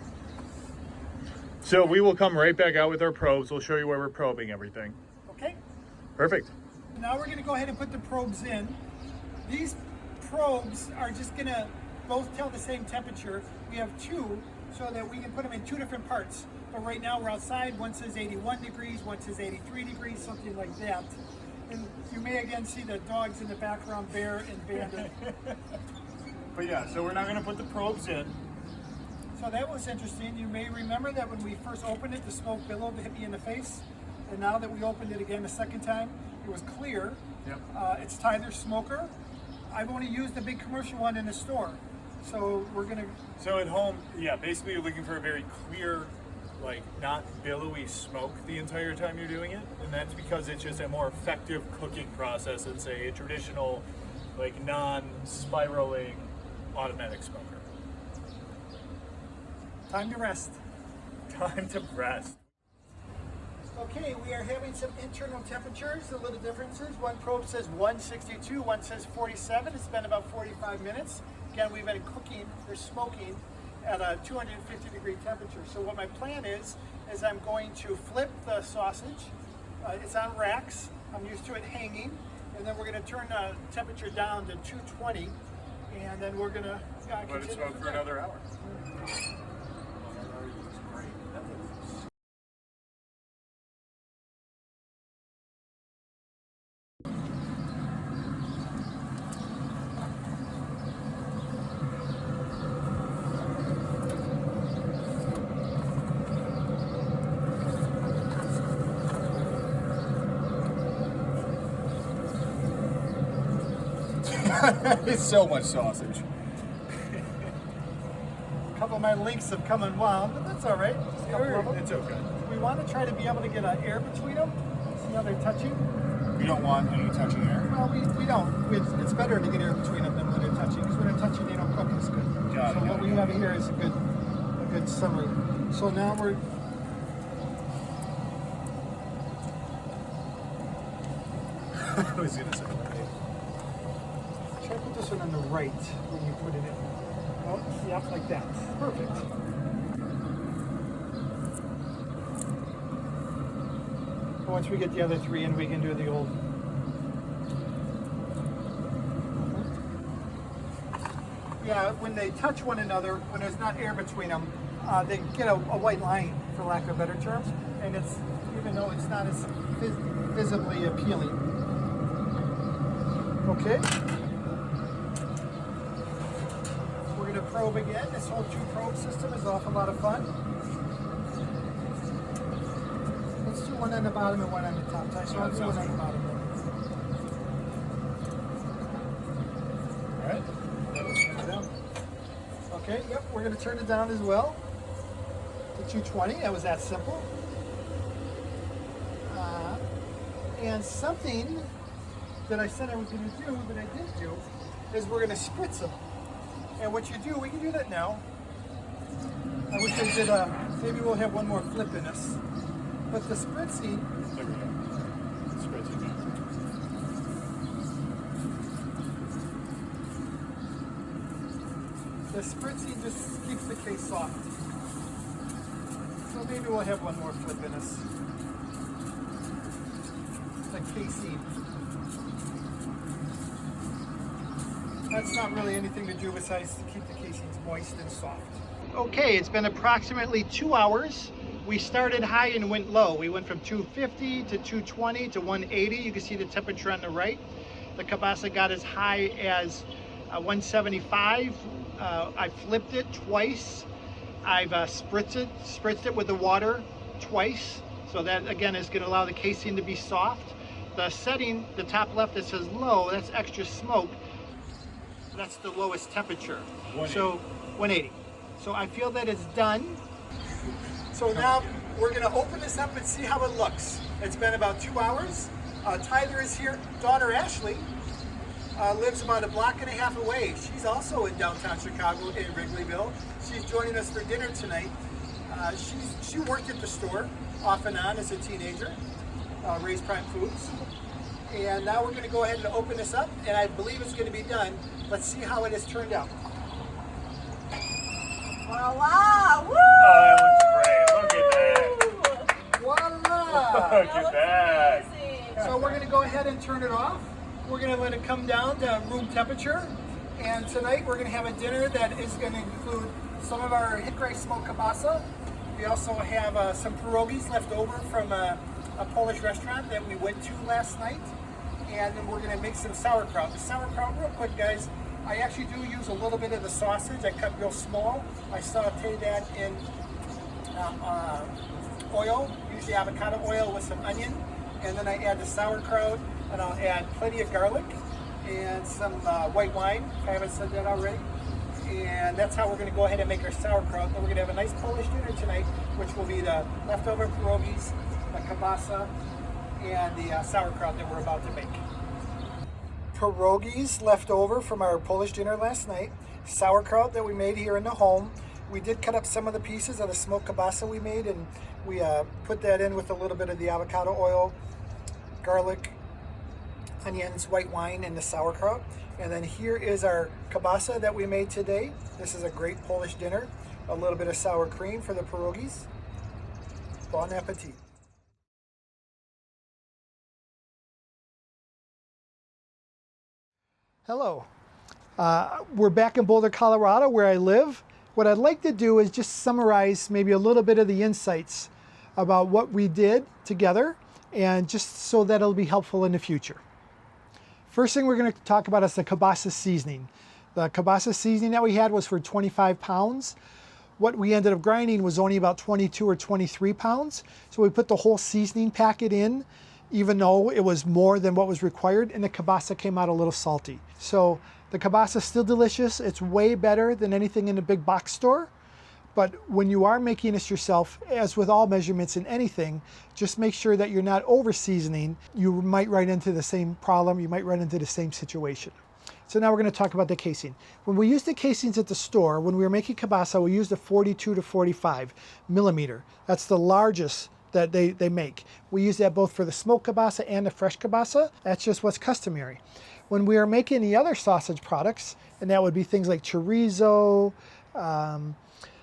So we will come right back out with our probes. We'll show you where we're probing everything. Okay? Perfect. Now we're going to go ahead and put the probes in. These probes are just gonna both tell the same temperature. We have two so that we can put them in two different parts. But right now we're outside, one says 81 degrees, one says 83 degrees, something like that. And you may again see the dogs in the background, Bear and Bandit. But yeah, so we're not gonna put the probes in. So that was interesting. You may remember that when we first opened it, the smoke billowed to hit me in the face. And now that we opened it again the second time, it was clear. Yep. It's Tyler's smoker. I've only used the big commercial one in the store. So we're gonna... So at home, yeah, basically you're looking for a very clear, like not billowy smoke the entire time you're doing it. And that's because it's just a more effective cooking process than say a traditional, like non-spiraling automatic smoker. Time to rest. Time to rest. Okay, we are having some internal temperatures, a little differences. One probe says 162, one says 47. It's been about 45 minutes. Again, we've been cooking or smoking at a 250 degree temperature. So what my plan is I'm going to flip the sausage. It's on racks. I'm used to it hanging. And then we're going to turn the temperature down to 220. And then we're going to Let it smoke for another hour. It's so much sausage. A couple of my links have come unwound, but that's all right. Just a couple of them. It's okay. We want to try to be able to get air between them. See how they're touching? You don't want any touching air? Well, we don't. It's better to get air between them than when they're touching, because when they're touching, they don't cook as good. So what we have here is a good summary. So now we're... I was gonna say. Try to put this one on the right when you put it in. Oh, yeah, like that. Perfect. Once we get the other three in, we can do the old. Yeah, when they touch one another, when there's not air between them, they get a white line, for lack of better terms, and it's, even though it's not as visibly appealing. Okay. We're going to probe again. This whole two probe system is an awful lot of fun. Let's do one on the bottom and one on the top. So I'll do one on the bottom. All right. Okay, yep, we're going to turn it down as well to 220. That was that simple. And something that I said I was going to do, that I didn't do, is we're going to spritz them. And what you do, we can do that now. I wish I did, maybe we'll have one more flip in us. But the spritzing, There we go. Spritzing. the spritzing just keeps the case soft. So maybe we'll have one more flip in us. The casing. That's not really anything to do besides to keep the casings moist and soft. Okay, it's been approximately 2 hours. We started high and went low. We went from 250 to 220 to 180. You can see the temperature on the right. The kielbasa got as high as 175. I flipped it twice. I've spritzed it with the water twice. So that again is going to allow the casing to be soft. The setting, the top left that says low, that's extra smoke. That's the lowest temperature. 180. So 180. So I feel that it's done. So now we're going to open this up and see how it looks. It's been about 2 hours. Tyler is here. Daughter Ashley lives about a block and a half away. She's also in downtown Chicago in Wrigleyville. She's joining us for dinner tonight. She worked at the store off and on as a teenager, Ray's Prime Foods. And now we're going to go ahead and open this up, and I believe it's going to be done. Let's see how it has turned out. Voila! Woo! Oh, that looks great. Look at that. Voila! Look at that. Amazing. So we're going to go ahead and turn it off. we're gonna let it come down to room temperature. And tonight we're gonna have a dinner that is gonna include some of our Hickray smoked kielbasa. We also have some pierogies left over from a Polish restaurant that we went to last night. And then we're gonna make some sauerkraut. The sauerkraut, real quick guys, I actually do use a little bit of the sausage. I cut real small. I saute that in oil, usually avocado oil with some onion. And then I add the sauerkraut, and I'll add plenty of garlic and some white wine, if I haven't said that already. And that's how we're gonna go ahead and make our sauerkraut. Then we're gonna have a nice Polish dinner tonight, which will be the leftover pierogies, the kielbasa, and the sauerkraut that we're about to make. Pierogies left over from our Polish dinner last night, sauerkraut that we made here in the home. We did cut up some of the pieces of the smoked kielbasa we made, and we put that in with a little bit of the avocado oil, garlic, onions, white wine, and the sauerkraut. And then here is our kielbasa that we made today. This is a great Polish dinner. A little bit of sour cream for the pierogies. Bon appetit. Hello. We're back in Boulder, Colorado, where I live. What I'd like to do is just summarize maybe a little bit of the insights about what we did together, and just so that it'll be helpful in the future. First thing we're going to talk about is the kielbasa seasoning. The kielbasa seasoning that we had was for 25 pounds. What we ended up grinding was only about 22 or 23 pounds. So we put the whole seasoning packet in, even though it was more than what was required, and the kielbasa came out a little salty. So the kielbasa is still delicious. It's way better than anything in the big box store. But when you are making this yourself, as with all measurements in anything, just make sure that you're not over seasoning. You might run into the same problem. You might run into the same situation. So now we're going to talk about the casing. When we used the casings at the store, when we were making kielbasa, we used a 42 to 45 millimeter. That's the largest that they make. We use that both for the smoked kielbasa and the fresh kielbasa. That's just what's customary. When we are making the other sausage products, and that would be things like chorizo,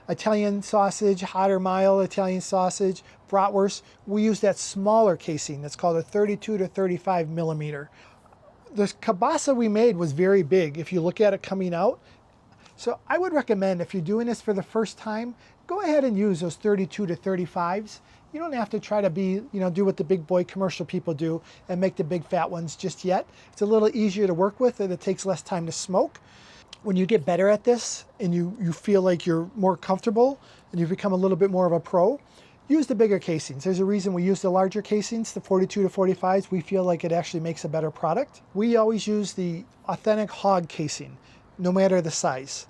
Italian sausage, hot or mild Italian sausage, bratwurst, we use that smaller casing. That's called a 32 to 35 millimeter. The kielbasa we made was very big if you look at it coming out. So I would recommend, if you're doing this for the first time, go ahead and use those 32 to 35s. You don't have to try to be, do what the big boy commercial people do and make the big fat ones just yet. It's a little easier to work with, and it takes less time to smoke. When you get better at this and you feel like you're more comfortable and you've become a little bit more of a pro, use the bigger casings. There's a reason we use the larger casings, the 42 to 45s. We feel like it actually makes a better product. We always use the authentic hog casing, no matter the size.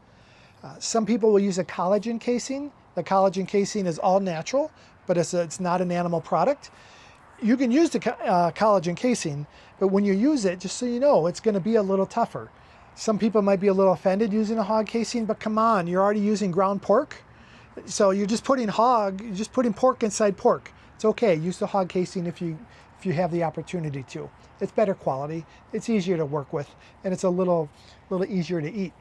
Some people will use a collagen casing. The collagen casing is all natural, but it's not an animal product. You can use the collagen casing, but when you use it, just so you know, it's going to be a little tougher. Some people might be a little offended using a hog casing, but come on, you're already using ground pork. So you're just putting pork inside pork. It's okay, use the hog casing if you have the opportunity to. It's better quality, it's easier to work with, and it's a little easier to eat.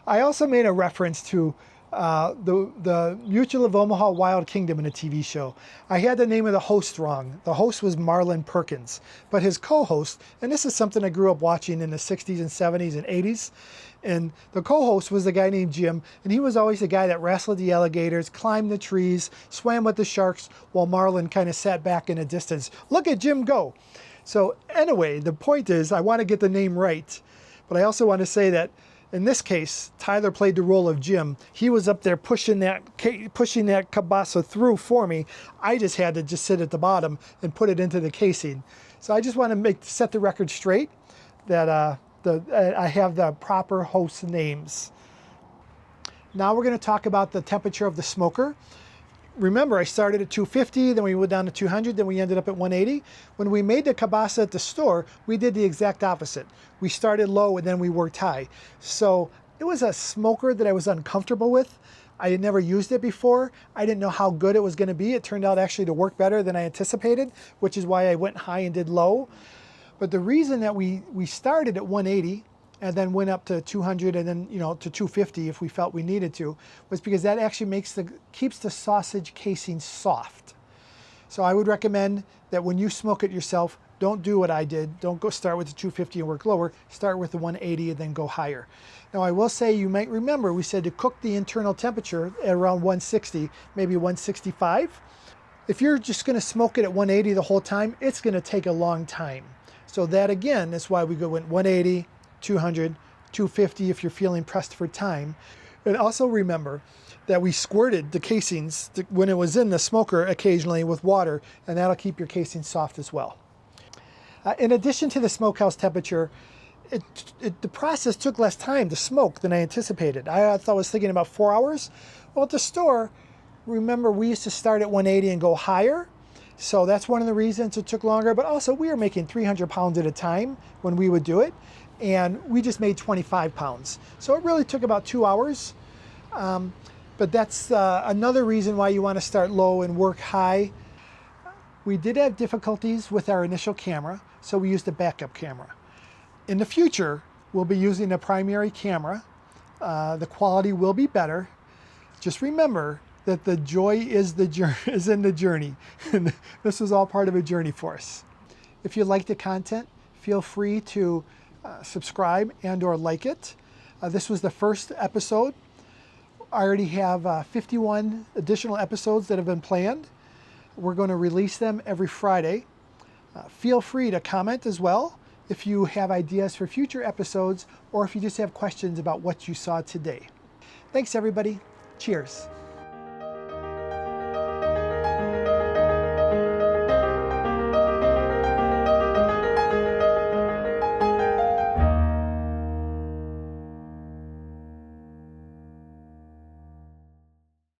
I also made a reference to the Mutual of Omaha Wild Kingdom in a TV show. I had the name of the host wrong. The host was Marlon Perkins, but his co-host, and this is something I grew up watching in the 60s and 70s and 80s, and the co-host was the guy named Jim, and he was always the guy that wrestled the alligators, climbed the trees, swam with the sharks, while Marlon kind of sat back in the distance. Look at Jim go! So anyway, the point is, I want to get the name right, but I also want to say that in this case, Tyler played the role of Jim. He was up there pushing that kielbasa through for me. I just had to just sit at the bottom and put it into the casing. So I just want to set the record straight that I have the proper host names. Now we're going to talk about the temperature of the smoker. Remember, I started at 250, then we went down to 200, then we ended up at 180. When we made the kielbasa at the store, we did the exact opposite. We started low and then we worked high. So it was a smoker that I was uncomfortable with. I had never used it before. I didn't know how good it was going to be. It turned out actually to work better than I anticipated, which is why I went high and did low. But the reason that we started at 180 and then went up to 200 and then to 250 if we felt we needed to, was because that actually keeps the sausage casing soft. So I would recommend that when you smoke it yourself, Don't do what I did. Don't go start with the 250 and work lower. Start with the 180 and then go higher. Now I will say, you might remember we said to cook the internal temperature at around 160, maybe 165. If you're just going to smoke it at 180 the whole time, it's going to take a long time. So that again is why we go with 180, 200, 250 if you're feeling pressed for time. And also remember that we squirted the casings when it was in the smoker occasionally with water, and that'll keep your casings soft as well. In addition to the smokehouse temperature, the process took less time to smoke than I anticipated. I thought I was thinking about 4 hours. Well, at the store, remember we used to start at 180 and go higher. So that's one of the reasons it took longer, but also we were making 300 pounds at a time when we would do it, and we just made 25 pounds. So it really took about 2 hours. But that's another reason why you want to start low and work high. We did have difficulties with our initial camera, so we used a backup camera. In the future, we'll be using a primary camera. The quality will be better. Just remember that the joy is in the journey. This was all part of a journey for us. If you like the content, feel free to subscribe and or like it. This was the first episode. I already have 51 additional episodes that have been planned. We're going to release them every Friday. Feel free to comment as well if you have ideas for future episodes or if you just have questions about what you saw today. Thanks everybody. Cheers.